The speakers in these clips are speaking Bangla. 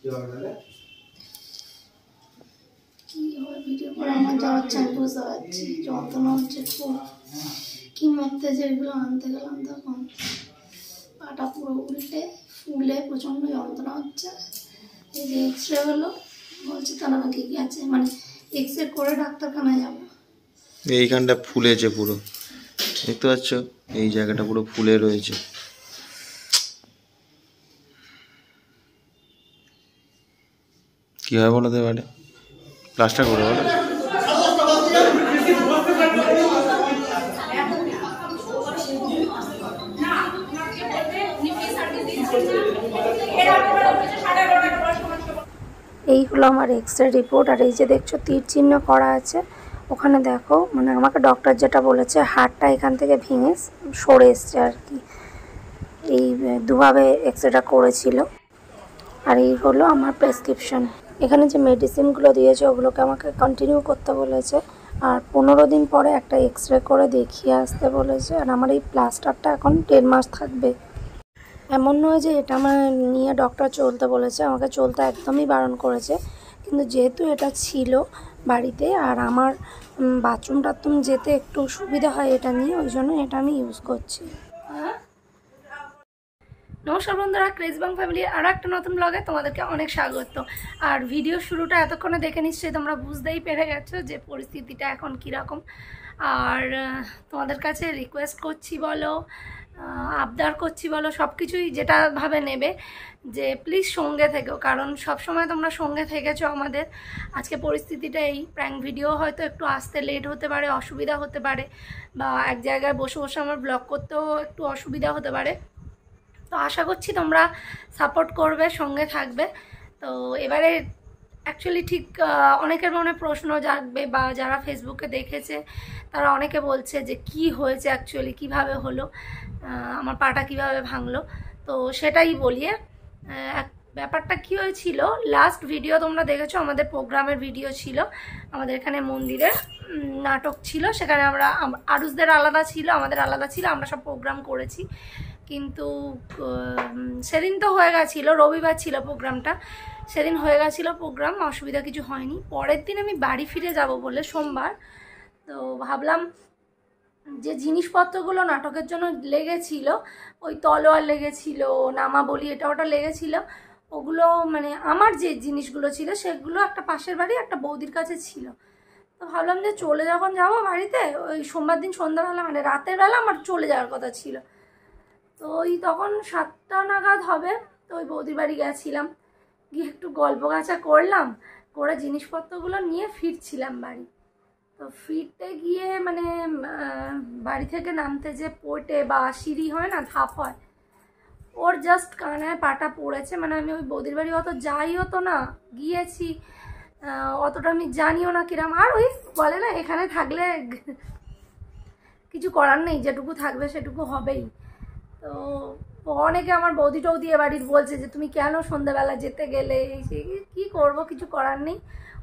কি হয় ভিডিও করে আমার যাওয়াচ্ছে আমি বুঝতে পারছি, যন্ত্রণা হচ্ছে খুব। কি মরতে যেগুলো আনতে গেলাম তখন পাটা পুরো উল্টে ফুলে প্রচণ্ড যন্ত্রণা হচ্ছে। এই যে এক্স রে হলো, বলছে তারা নাকি গেছে, মানে এক্স রে করে ডাক্তারখানায় যাবো। এইখানটা ফুলেছে পুরো, দেখতে পাচ্ছ এই জায়গাটা পুরো ফুলে রয়েছে। কি হয় বলো তো এবারে, প্লাস্টার করে বলো। এই হলো আমার এক্স রে রিপোর্ট। আর এই যে দেখছো তীর চিহ্ন করা আছে ওখানে, দেখো মানে আমাকে ডক্টর যেটা বলেছে হাড়টা এখান থেকে ভেঙে সরে এসছে আর কি। এই দুভাবে এক্স রেটা করেছিল। আর এই হলো আমার প্রেসক্রিপশন। এখানে যে মেডিসিনগুলো দিয়েছে ওগুলোকে আমাকে কন্টিনিউ করতে বলেছে। আর 15 দিন পরে একটা এক্স রে করে দেখিয়ে আসতে বলেছে। আর আমার এই প্লাস্টারটা এখন 1.5 মাস থাকবে। এমন নয় যে এটা আমার নিয়ে ডক্টর চলতে বলেছে, আমাকে চলতে একদমই বারণ করেছে। কিন্তু যেহেতু এটা ছিল বাড়িতে আর আমার বাথরুম টাথরুম যেতে একটু সুবিধা হয় এটা নিয়ে, ওই জন্য এটা আমি ইউজ করছি। নমস্কার বন্ধুরা, ক্রেজ বাং ফ্যামিলির আরও একটা নতুন ব্লগে তোমাদেরকে অনেক স্বাগত। আর ভিডিও শুরুটা এতক্ষণে দেখে নিশ্চয়ই তোমরা বুঝতেই পেরে গেছো যে পরিস্থিতিটা এখন কীরকম। আর তোমাদের কাছে রিকোয়েস্ট করছি বলো, আবদার করছি বলো, সব কিছুই যেটা ভাবে নেবে যে প্লিজ সঙ্গে থেকেও, কারণ সবসময় তোমরা সঙ্গে থেকেছো আমাদের। আজকে পরিস্থিতিটা এই, প্র্যাঙ্ক ভিডিও হয়তো একটু আসতে লেট হতে পারে, অসুবিধা হতে পারে, বা এক জায়গায় বসে বসে আমার ব্লগ করতেও একটু অসুবিধা হতে পারে। তো আশা করছি তোমরা সাপোর্ট করবে, সঙ্গে থাকবে। তো এবারে অ্যাকচুয়ালি ঠিক অনেকের মনে প্রশ্ন জাগবে, বা যারা ফেসবুকে দেখেছে তারা অনেকে বলছে যে কি হয়েছে অ্যাকচুয়ালি, কিভাবে হলো, আমার পাটা কিভাবে ভাঙলো। তো সেটাই বলিয়ে ব্যাপারটা কি হয়েছিল। লাস্ট ভিডিও তোমরা দেখেছো, আমাদের প্রোগ্রামের ভিডিও ছিল, আমাদের এখানে মন্দিরে নাটক ছিল, সেখানে আমরা আরুষদের আলাদা ছিল, আমাদের আলাদা ছিল, আমরা সব প্রোগ্রাম করেছি। কিন্তু সেদিন তো হয়ে গেছিলো, রবিবার ছিল প্রোগ্রামটা, সেদিন হয়ে গেছিলো প্রোগ্রাম, অসুবিধা কিছু হয়নি। পরের দিন আমি বাড়ি ফিরে যাব বলে সোমবার, তো ভাবলাম যে জিনিসপত্রগুলো নাটকের জন্য লেগেছিল, ওই তলোয়ার লেগেছিল, নামাবলি, এটা ওটা লেগেছিল, ওগুলো মানে আমার যে জিনিসগুলো ছিল সেগুলো একটা পাশের বাড়ি একটা বৌদির কাছে ছিল। তো ভাবলাম যে চলে যখন যাবো বাড়িতে, ওই সোমবার দিন সন্ধ্যাবেলা মানে রাতের বেলা আমার চলে যাওয়ার কথা ছিল। তো ওই তখন 7টা নাগাদ হবে, তো ওই বৌদির বাড়ি গেছিলাম, গিয়ে একটু গল্প গাছা করলাম, করে জিনিসপত্রগুলো নিয়ে ফিরছিলাম বাড়ি। তো ফিরতে গিয়ে মানে বাড়ি থেকে নামতে যে পোটে বা সিঁড়ি হয় না, ধাপ হয়, ওর জাস্ট কানায় পাটা পড়েছে। মানে আমি ওই বৌদির বাড়ি অত যাই হতো না, গিয়েছি অতটা আমি জানিও না কিরম। আর ওই বলে না এখানে থাকলে কিছু করার নেই, যেটুকু থাকবে সেটুকু হবেই। তো অনেকে আমার বৌদি টৌদি বাড়ির বলছে যে তুমি কেন সন্ধ্যাবেলা যেতে গেলে, কি করব, কিছু করার নেই,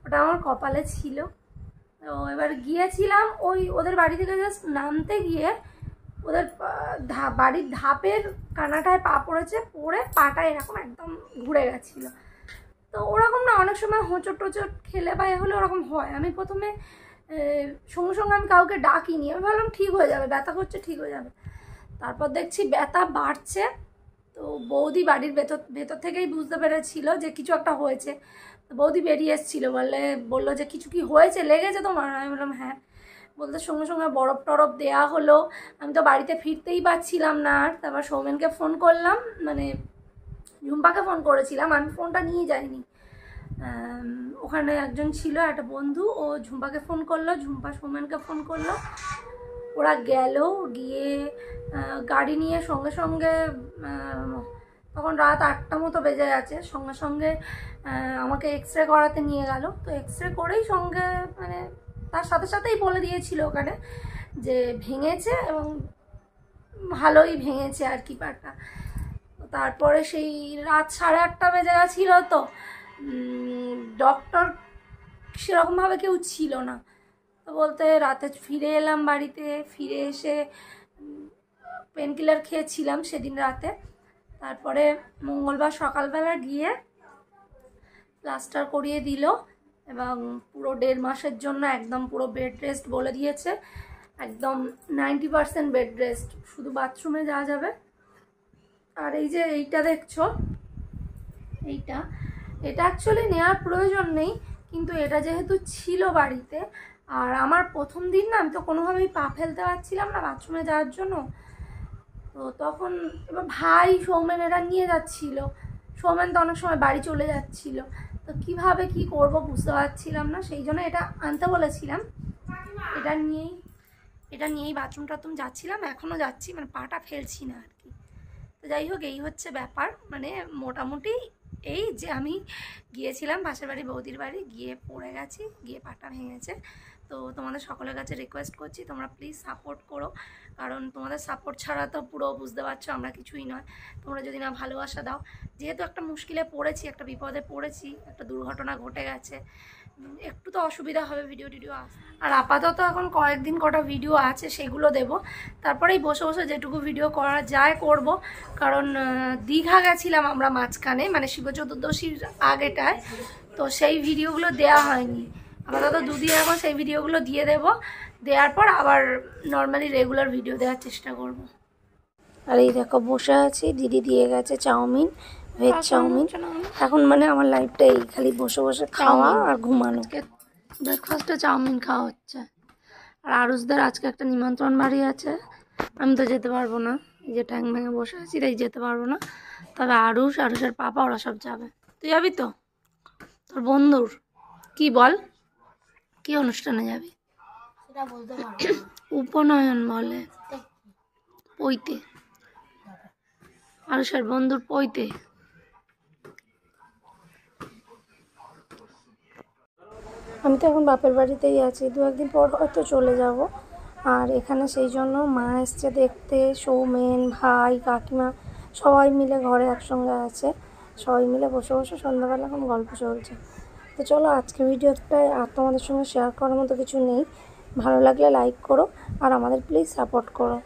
ওটা আমার কপালে ছিল। তো এবার গিয়েছিলাম, ওই ওদের বাড়ি থেকে জাস্ট নামতে গিয়ে ওদের বাড়ির ধাপের কানাটায় পা পড়েছে, পড়ে পাটা এরকম একদম ঘুরে গেছিলো। তো ওরকম না অনেক সময় হোঁচট টোচট খেলে বা এ হলে ওরকম হয়। আমি প্রথমে সঙ্গে সঙ্গে আমি কাউকে ডাকিনি, আমি ভাবলাম ঠিক হয়ে যাবে, ব্যথা করছে ঠিক হয়ে যাবে। তারপর দেখছি ব্যথা বাড়ছে। তো বৌদি বাড়ির ভেতর থেকেই বুঝতে পেরেছিল যে কিছু একটা হয়েছে। তো বৌদি বেরিয়ে এসেছিলো, বললো যে কিছু কি হয়েছে, লেগেছে তোমার? আমি বললাম হ্যাঁ। বলতে সঙ্গে সঙ্গে বরফ টরফ দেওয়া হলো। আমি তো বাড়িতে ফিরতেই পারছিলাম না। আর তারপর সৌমেনকে ফোন করলাম, মানে ঝুম্পাকে ফোন করেছিলাম, আমি ফোনটা নিয়ে যাইনি। ওখানে একজন ছিল একটা বন্ধু, ও ঝুম্পাকে ফোন করলো, ঝুম্পা সৌমেনকে ফোন করলো, ওরা গেল, গিয়ে গাড়ি নিয়ে সঙ্গে সঙ্গে, তখন রাত 8টা মতো বেজে গেছে, সঙ্গে সঙ্গে আমাকে এক্স রে করাতে নিয়ে গেল। তো এক্স রে করেই সঙ্গে মানে তার সাথে সাথেই বলে দিয়েছিল ওখানে যে ভেঙেছে, এবং ভালোই ভেঙেছে আর কি পাটা। তারপরে সেই রাত 8:30 বেজে গেছিলো। তো ডক্টর সেরকমভাবে কেউ ছিল না। তো বলতে রাতে ফিরে এলাম বাড়িতে, ফিরে এসে পেন কিলার খেয়েছিলাম সেদিন রাতে। তারপরে মঙ্গলবার সকালবেলা গিয়ে প্লাস্টার করিয়ে দিল এবং পুরো 1.5 মাসের জন্য একদম পুরো বেড রেস্ট বলে দিয়েছে, একদম 90% বেড রেস্ট, শুধু বাথরুমে যাওয়া যাবে। আর এই যে এইটা দেখছো, এটা অ্যাকচুয়ালি নেওয়ার প্রয়োজন নেই, কিন্তু এটা যেহেতু ছিল বাড়িতে, আর আমার প্রথম দিন না আমি তো কোনোভাবেই পা ফেলতে পারছিলাম না বাথরুমে যাওয়ার জন্য, তো তখন এবার ভাই সৌমেন এরা নিয়ে যাচ্ছিল, সৌমেন তো অনেক সময় বাড়ি চলে যাচ্ছিল, তো কিভাবে কি করব বুঝতে পারছিলাম না, সেই জন্য এটা আনতে বলেছিলাম। এটা নিয়েই বাথরুম টাথরুম যাচ্ছিলাম, এখনও যাচ্ছি, মানে পাটা ফেলছি না আর কি। তো যাই হোক, এই হচ্ছে ব্যাপার, মানে মোটামুটি এই যে আমি গিয়েছিলাম পাশের বাড়ি বৌদির বাড়ি, গিয়ে পড়ে গেছি, গিয়ে পাটা ভেঙেছে। তো তোমাদের সকলের কাছে রিকোয়েস্ট করছি তোমরা প্লিজ সাপোর্ট করো, কারণ তোমাদের সাপোর্ট ছাড়া তো পুরো বুঝতে পারছো আমরা কিছুই নয়। তোমরা যদি না ভালোবাসা দাও, যেহেতু একটা মুশকিলে পড়েছি, একটা বিপদে পড়েছি, একটা দুর্ঘটনা ঘটে গেছে, একটু তো অসুবিধা হবে ভিডিও টিডিও আসে। আর আপাতত এখন কয়েকদিন কটা ভিডিও আছে সেগুলো দেব, তারপরেই বসে বসে যেটুকু ভিডিও করা যায় করব। কারণ দীঘা গেছিলাম আমরা মাঝখানে, মানে শিব চতুর্দশীর আগেটায়, তো সেই ভিডিওগুলো দেয়া হয়নি। আপাতত 2 দিন এখন সেই ভিডিওগুলো দিয়ে দেব, দেওয়ার পর আবার নর্মালি রেগুলার ভিডিও দেওয়ার চেষ্টা করব। আর এই দেখো বসে আছি, দিদি দিয়ে গেছে চাউমিন, ভেজ চাউমিন। এখন মানে আমার লাইফটা এই খালি বসে বসে খাওয়া আর ঘুমানো। ব্রেকফাস্টে চাউমিন খাওয়া হচ্ছে। আর আরুষদের আজকে একটা নিমন্ত্রণ বাড়ি আছে, আমি তো যেতে পারবো না, এই যে ট্যাং ভেঙে বসে আছি তাই যেতে পারবো না, তবে আরুষের পাপা ওরা সব যাবে। তুই যাবি তো? তোর বন্ধুর কি বল, কি অনুষ্ঠানে যাবি? উপনয়ন বলে, পৈতে, আরুষের বন্ধুর পৈতে। আমি তো এখন বাপের বাড়িতেই আছি, 2-1 দিন পর হয়তো চলে যাব। আর এখানে সেই জন্য মা এসছে দেখতে, সৌমেন, ভাই, কাকিমা সবাই মিলে ঘরে একসঙ্গে আছে, সবাই মিলে বসে বসে সন্ধ্যাবেলা এখন গল্প চলছে। তো চলো আজকে ভিডিওটায় আর তোমাদের সঙ্গে শেয়ার করার মতো কিছু নেই, ভালো লাগলে লাইক করো আর আমাদের প্লিজ সাপোর্ট করো।